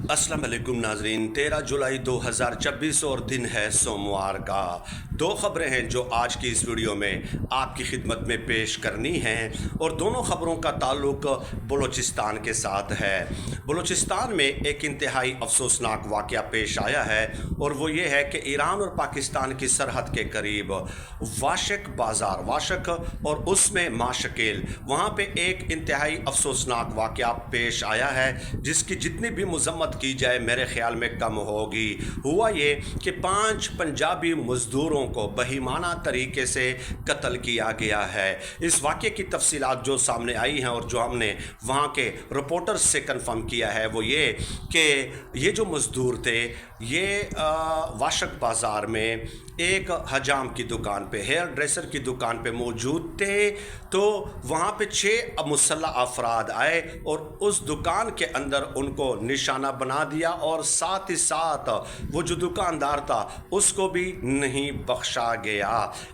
अस्सलाम वालेकुम नाजरीन। 13 जुलाई 2026 और दिन है सोमवार का। दो खबरें हैं जो आज की इस वीडियो में आपकी खिदमत में पेश करनी हैं और दोनों खबरों का ताल्लुक बलूचिस्तान के साथ है। बलूचिस्तान में एक इंतहाई अफसोसनाक वाक़या पेश आया है और वो ये है कि ईरान और पाकिस्तान की सरहद के करीब वाशक बाज़ार वाशक और उसमें माशकेल वहाँ पे एक इंतहाई अफसोसनाक वाक़या पेश आया है जिसकी जितनी भी मजम्मत की जाए मेरे ख्याल में कम होगी। हुआ ये कि 5 पंजाबी मज़दूरों को बहीमाना तरीके से कत्ल किया गया है। इस वाक़े की तफसीलात जो सामने आई हैं और जो हमने वहाँ के रिपोर्टर्स से कंफर्म किया है वो ये कि ये जो मज़दूर थे ये वाशक बाज़ार में एक हजाम की दुकान पे हेयर ड्रेसर की दुकान पे मौजूद थे। तो वहाँ पे 6 मुसल्लह अफराद आए और उस दुकान के अंदर उनको निशाना बना दिया और साथ ही साथ वो जो दुकानदार था उसको भी नहीं बख्शा गया।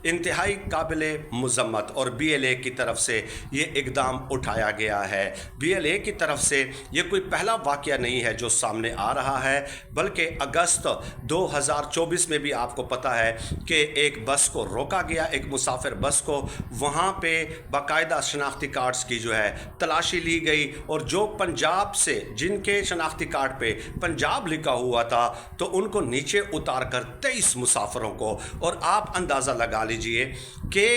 इंतहाई काबिल मजम्मत और BLA की तरफ से ये इक़दाम उठाया गया है। BLA की तरफ से ये कोई पहला वाक़या नहीं है जो सामने आ रहा है, बल्कि अगस्त 2024 में भी आपको पता है कि एक बस को रोका गया, एक मुसाफिर बस को, वहाँ पे बाकायदा शनाख्ती कार्ड्स की जो है तलाशी ली गई और जो पंजाब से जिनके शनाख्ती कार्ड पे पंजाब लिखा हुआ था तो उनको नीचे उतार कर 23 मुसाफिरों को, और आप अंदाज़ा लगा लीजिए कि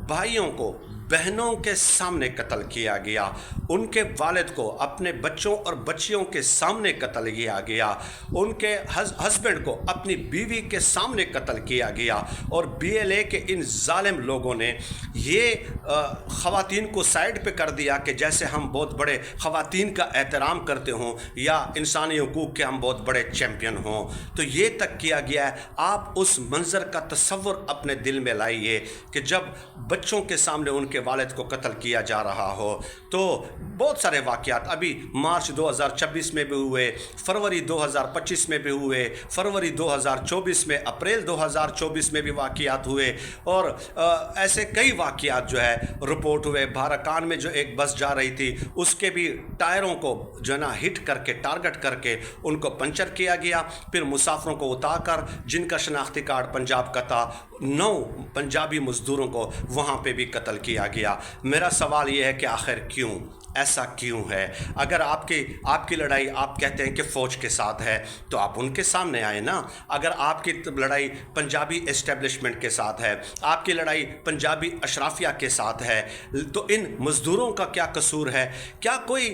भाइयों को बहनों के सामने कत्ल किया गया, उनके वालिद को अपने बच्चों और बच्चियों के सामने कत्ल किया गया, उनके हस्बैंड को अपनी बीवी के सामने कत्ल किया गया। और BLA के इन जालिम लोगों ने ये ख़वातीन को साइड पे कर दिया कि जैसे हम बहुत बड़े ख़वातीन का एहतराम करते हों या इंसानी हुकूक़ के हम बहुत बड़े चैम्पियन हों। तो ये तक किया गया है। आप उस मंज़र का तसव्वुर अपने दिल में लाइए कि जब बच्चों के सामने उनके वालिद को कत्ल किया जा रहा हो। तो बहुत सारे वाक़यात अभी मार्च 2026 में भी हुए, फरवरी 2025 में भी हुए, फरवरी 2024 में, अप्रैल 2024 में भी वाक़यात हुए और ऐसे कई वाक़यात जो है रिपोर्ट हुए। भारकान में जो एक बस जा रही थी उसके भी टायरों को जो है ना हिट करके टारगेट करके उनको पंचर किया गया। फिर मुसाफिरों को उतारकर जिनका शनाख्ती कार्ड पंजाब का था 9 पंजाबी मज़दूरों को वहाँ पे भी कत्ल किया गया। मेरा सवाल ये है कि आखिर क्यों, ऐसा क्यों है? अगर आपकी लड़ाई आप कहते हैं कि फ़ौज के साथ है तो आप उनके सामने आए ना। अगर आपकी लड़ाई पंजाबी एस्टेब्लिशमेंट के साथ है, आपकी लड़ाई पंजाबी अशराफिया के साथ है, तो इन मज़दूरों का क्या कसूर है? क्या कोई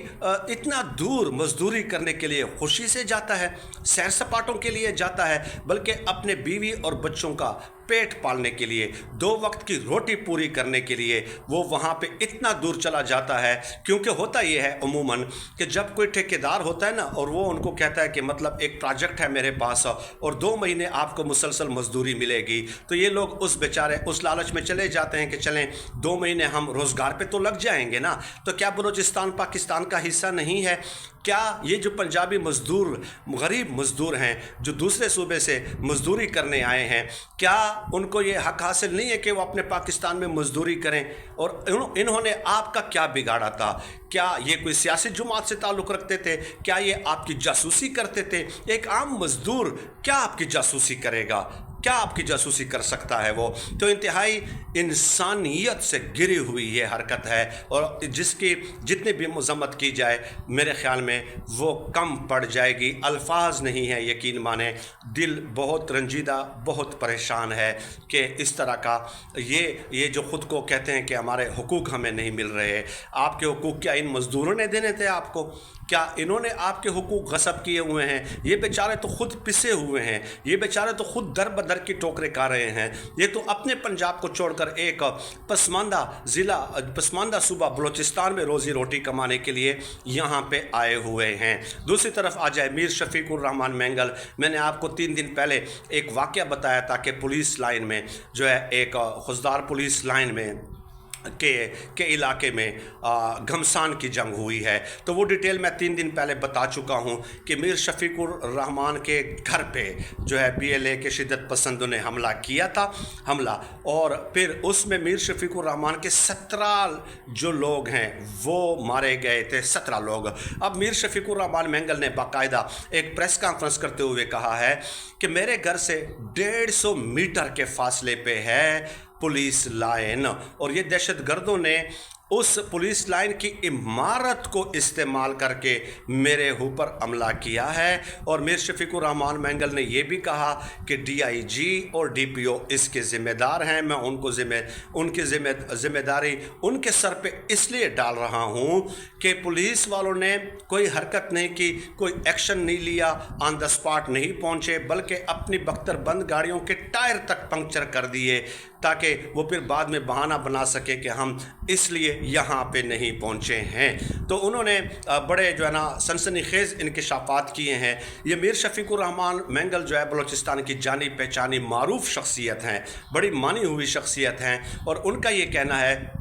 इतना दूर मज़दूरी करने के लिए खुशी से जाता है, सैर सपाटों के लिए जाता है, बल्कि अपने बीवी और बच्चों का पेट पालने के लिए, 2 वक्त की रोटी पूरी करने के लिए वो वहाँ पे इतना दूर चला जाता है? क्योंकि होता ये है अमूमन कि जब कोई ठेकेदार होता है ना और वो उनको कहता है कि मतलब एक प्रोजेक्ट है मेरे पास और 2 महीने आपको मुसलसल मजदूरी मिलेगी, तो ये लोग उस बेचारे उस लालच में चले जाते हैं कि चलें 2 महीने हम रोज़गार पे तो लग जाएंगे ना। तो क्या बलूचिस्तान पाकिस्तान का हिस्सा नहीं है? क्या ये जो पंजाबी मज़दूर गरीब मज़दूर हैं जो दूसरे सूबे से मज़दूरी करने आए हैं, क्या उनको ये हक़ हासिल नहीं है कि वो अपने पाकिस्तान में मज़दूरी करें? और इन्होंने आपका क्या बिगाड़ा था? क्या ये कोई सियासी जुमात से ताल्लुक़ रखते थे? क्या ये आपकी जासूसी करते थे? एक आम मज़दूर क्या आपकी जासूसी करेगा? क्या आपकी जासूसी कर सकता है वो? तो इंतहाई इंसानियत से गिरी हुई ये हरकत है और जिसकी जितनी भी मजम्मत की जाए मेरे ख़्याल में वो कम पड़ जाएगी। अल्फाज नहीं है, यकीन माने दिल बहुत रंजीदा, बहुत परेशान है कि इस तरह का ये जो ख़ुद को कहते हैं कि हमारे हुकूक हमें नहीं मिल रहे। आपके हुकूक क्या इन मज़दूरों ने देने थे आपको? क्या इन्होंने आपके हुकूक गसब किए हुए हैं? ये बेचारे तो खुद पिसे हुए हैं, ये बेचारे तो खुद दर बदर की ठोकरें खा रहे हैं। ये तो अपने पंजाब को छोड़कर एक पसमानदा सूबा बलूचिस्तान में रोज़ी रोटी कमाने के लिए यहाँ पे आए हुए हैं। दूसरी तरफ आ जाए मीर शफीकुर रहमान मैंगल, मैंने आपको 3 दिन पहले एक वाक़या बताया था कि पुलिस लाइन में जो है एक खुजदार पुलिस लाइन में के इलाके में घमसान की जंग हुई है। तो वो डिटेल मैं 3 दिन पहले बता चुका हूँ कि मीर शफीकुर रहमान के घर पे जो है BLA के शिद्दत पसंदों ने हमला किया था, और फिर उसमें मीर शफीकुर रहमान के 17 जो लोग हैं वो मारे गए थे, 17 लोग। अब मीर शफीकुर रहमान मैंगल ने बाकायदा एक प्रेस कॉन्फ्रेंस करते हुए कहा है कि मेरे घर से 150 मीटर के फासले पे है पुलिस लाइन, और ये दहशतगर्दों ने उस पुलिस लाइन की इमारत को इस्तेमाल करके मेरे ऊपर हमला किया है। और मीर शफीकुर रहमान मैंगल ने यह भी कहा कि DIG और DPO इसके ज़िम्मेदार हैं, मैं उनकी ज़िम्मेदारी उनके सर पे इसलिए डाल रहा हूं कि पुलिस वालों ने कोई हरकत नहीं की, कोई एक्शन नहीं लिया, ऑन द स्पॉट नहीं पहुंचे, बल्कि अपनी बख्तरबंद गाड़ियों के टायर तक पंक्चर कर दिए ताकि वो फिर बाद में बहाना बना सके कि हम इसलिए यहाँ पे नहीं पहुँचे हैं। तो उन्होंने बड़े जो है ना सनसनीखेज़ इंकशाफात किए हैं। ये मीर शफीकुर रहमान मैंगल जो है बलूचिस्तान की जानी पहचानी मारूफ शख्सियत हैं, बड़ी मानी हुई शख्सियत हैं, और उनका ये कहना है,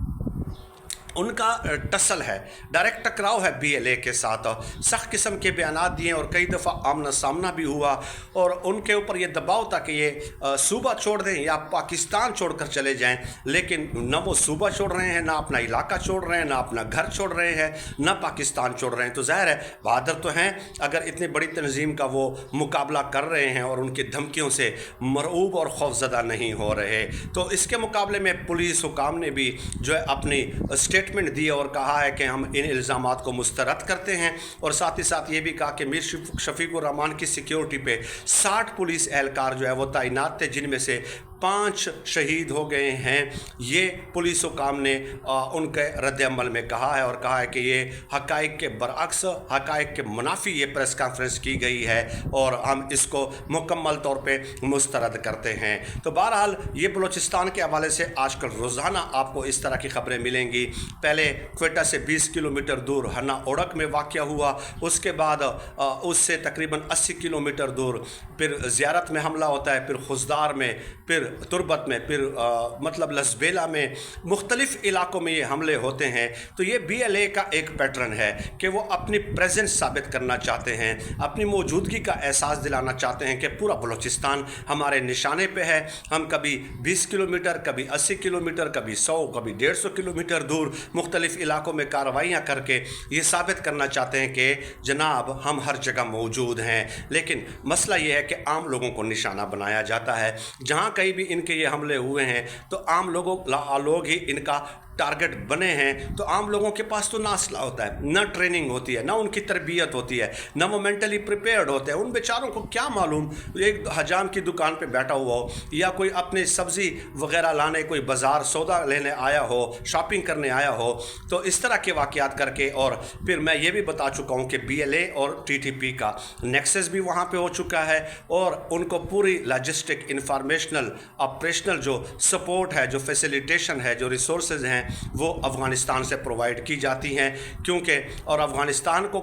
उनका टसल है, डायरेक्ट टकराव है BLA के साथ, सख्त किस्म के बयानात दिए और कई दफ़ा आमना सामना भी हुआ, और उनके ऊपर ये दबाव था कि ये सूबा छोड़ दें या पाकिस्तान छोड़कर चले जाएं, लेकिन न वो सूबा छोड़ रहे हैं, ना अपना इलाका छोड़ रहे हैं, ना अपना घर छोड़ रहे हैं, ना पाकिस्तान छोड़ रहे हैं। तो ज़ाहिर है बहादुर तो हैं, अगर इतनी बड़ी तंजीम का वो मुकाबला कर रहे हैं और उनकी धमकियों से मरऊब और खौफज़दा नहीं हो रहे। तो इसके मुकाबले में पुलिस हुकाम ने भी जो है अपनी स्टेटमेंट दी और कहा है कि हम इन इल्ज़ामात को मुस्तरद करते हैं, और साथ ही साथ ये भी कहा कि मीर शफीकुर रहमान की सिक्योरिटी पे 60 पुलिस एहलकार जो है वो तैनात थे, जिनमें से 5 शहीद हो गए हैं। ये पुलिस हुकाम ने उनके रद्द अमल में कहा है, और कहा है कि ये हक़ाइक़ के बरअक्स, हक़ाइक़ के मुनाफी ये प्रेस कॉन्फ्रेंस की गई है, और हम इसको मुकम्मल तौर पे मुस्तरद करते हैं। तो बहरहाल ये बलूचिस्तान के हवाले से आजकल रोज़ाना आपको इस तरह की ख़बरें मिलेंगी। पहले क्वेटा से 20 किलोमीटर दूर हन्ना ओड़क में वाक़या हुआ, उसके बाद उससे तकरीबन 80 किलोमीटर दूर फिर ज़ियारत में हमला होता है, फिर खुजदार में, फिर तुरबत में, फिर मतलब लसबेला में, मुख्तलिफ़ इलाकों में ये हमले होते हैं। तो ये BLA का एक पैटर्न है कि वो अपनी प्रेजेंस साबित करना चाहते हैं, अपनी मौजूदगी का एहसास दिलाना चाहते हैं कि पूरा बलूचिस्तान हमारे निशाने पे है। हम कभी 20 किलोमीटर, कभी 80 किलोमीटर, कभी 100, कभी 150 किलोमीटर दूर मुख्तलिफ़ इलाकों में कार्रवाइयाँ करके ये साबित करना चाहते हैं कि जनाब हम हर जगह मौजूद हैं। लेकिन मसला ये है कि आम लोगों को निशाना बनाया जाता है। जहाँ कहीं भी इनके ये हमले हुए हैं तो आम लोग ही इनका टारगेट बने हैं। तो आम लोगों के पास तो ना असला होता है, ना ट्रेनिंग होती है, ना उनकी तरबियत होती है, ना वो मेंटली प्रिपेयर्ड होते हैं। उन बेचारों को क्या मालूम एक हजाम की दुकान पे बैठा हुआ हो, या कोई अपने सब्ज़ी वगैरह लाने, कोई बाज़ार सौदा लेने आया हो, शॉपिंग करने आया हो। तो इस तरह के वाक़यात करके, और फिर मैं ये भी बता चुका हूँ कि BLA और TTP का नेक्सस भी वहाँ पे हो चुका है, और उनको पूरी लॉजिस्टिक, इंफॉर्मेशनल, ऑपरेशनल जो सपोर्ट है, जो फैसिलिटेशन है, जो रिसोर्सेज हैं, वो अफ़गानिस्तान से प्रोवाइड की जाती हैं। क्योंकि और अफ़गानिस्तान को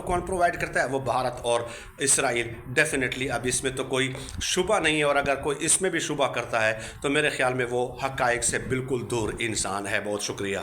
कौन प्रोवाइड करता है? वो भारत और इसराइल। डेफिनेटली अब इसमें तो कोई शुबा नहीं है, और अगर कोई इसमें भी शुबा करता है तो मेरे ख्याल में वो हक़ाइक़ से बिल्कुल दूर इंसान है। बहुत शुक्रिया।